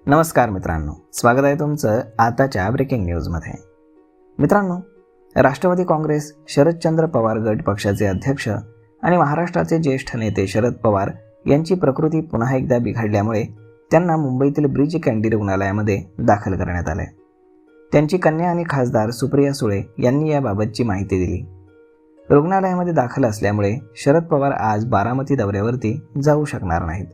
नमस्कार मित्रांनो, स्वागत आहे तुमचं आताच्या ब्रेकिंग न्यूजमध्ये. मित्रांनो, राष्ट्रवादी काँग्रेस शरदचंद्र पवार गट पक्षाचे अध्यक्ष आणि महाराष्ट्राचे ज्येष्ठ नेते शरद पवार यांची प्रकृती पुन्हा एकदा बिघडल्यामुळे त्यांना मुंबईतील ब्रीच कँडी रुग्णालयामध्ये दाखल करण्यात आले. त्यांची कन्या आणि खासदार सुप्रिया सुळे यांनी याबाबतची माहिती दिली. रुग्णालयामध्ये दाखल असल्यामुळे शरद पवार आज बारामती दौऱ्यावरती जाऊ शकणार नाहीत.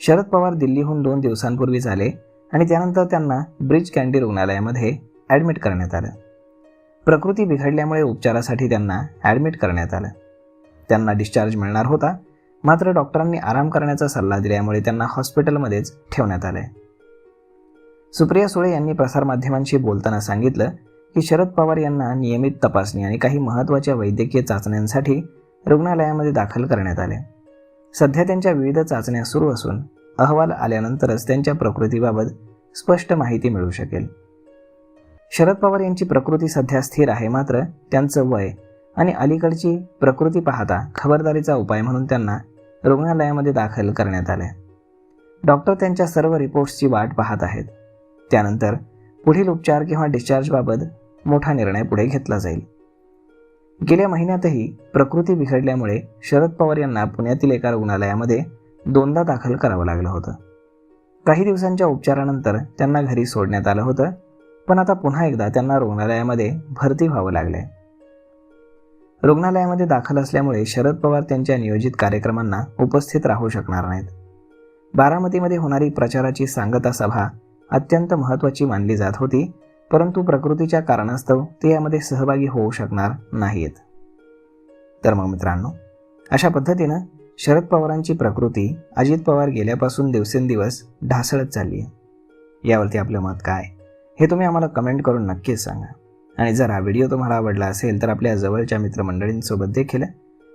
शरद पवार दिल्लीहून 2 दिवसांपूर्वीच आले आणि त्यानंतर त्यांना ब्रीच कँडी रुग्णालयामध्ये ॲडमिट करण्यात आलं. प्रकृती बिघडल्यामुळे उपचारासाठी त्यांना ॲडमिट करण्यात आलं. त्यांना डिस्चार्ज मिळणार होता, मात्र डॉक्टरांनी आराम करण्याचा सल्ला दिल्यामुळे त्यांना हॉस्पिटलमध्येच ठेवण्यात आले. सुप्रिया सुळे यांनी प्रसारमाध्यमांशी बोलताना सांगितलं की शरद पवार यांना नियमित तपासणी आणि काही महत्त्वाच्या वैद्यकीय चाचण्यांसाठी रुग्णालयामध्ये दाखल करण्यात आले. सध्या त्यांच्या विविध चाचण्या सुरू असून अहवाल आल्यानंतरच त्यांच्या प्रकृतीबाबत स्पष्ट माहिती मिळू शकेल. शरद पवार यांची प्रकृती सध्या स्थिर आहे, मात्र त्यांचं वय आणि अलीकडची प्रकृती पाहता खबरदारीचा उपाय म्हणून त्यांना रुग्णालयामध्ये दाखल करण्यात आले. डॉक्टर त्यांच्या सर्व रिपोर्ट्सची वाट पाहत आहेत. त्यानंतर पुढील उपचार किंवा डिस्चार्जबाबत मोठा निर्णय पुढे घेतला जाईल. गेल्या महिन्यातही प्रकृती बिघडल्यामुळे शरद पवार यांना पुण्यातील एका रुग्णालयामध्ये 2दा दाखल करावं लागलं होतं. काही दिवसांच्या उपचारानंतर त्यांना घरी सोडण्यात आलं होतं, पण आता पुन्हा एकदा त्यांना रुग्णालयामध्ये भरती व्हावं लागलंय. रुग्णालयामध्ये दाखल असल्यामुळे शरद पवार त्यांच्या नियोजित कार्यक्रमांना उपस्थित राहू शकणार नाहीत. बारामतीमध्ये होणारी प्रचाराची सांगता सभा अत्यंत महत्त्वाची मानली जात होती, परंतु प्रकृतीच्या कारणास्तव ते यामध्ये सहभागी होऊ शकणार नाहीत. तर मग मित्रांनो, अशा पद्धतीनं शरद पवारांची प्रकृती अजित पवार गेल्यापासून दिवसेंदिवस ढासळत चालली आहे. यावरती आपलं मत काय हे तुम्ही आम्हाला कमेंट करून नक्कीच सांगा. आणि जर हा व्हिडिओ तुम्हाला आवडला असेल तर आपल्या जवळच्या मित्रमंडळींसोबत देखील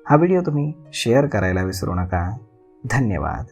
हा व्हिडिओ तुम्ही शेअर करायला विसरू नका. धन्यवाद.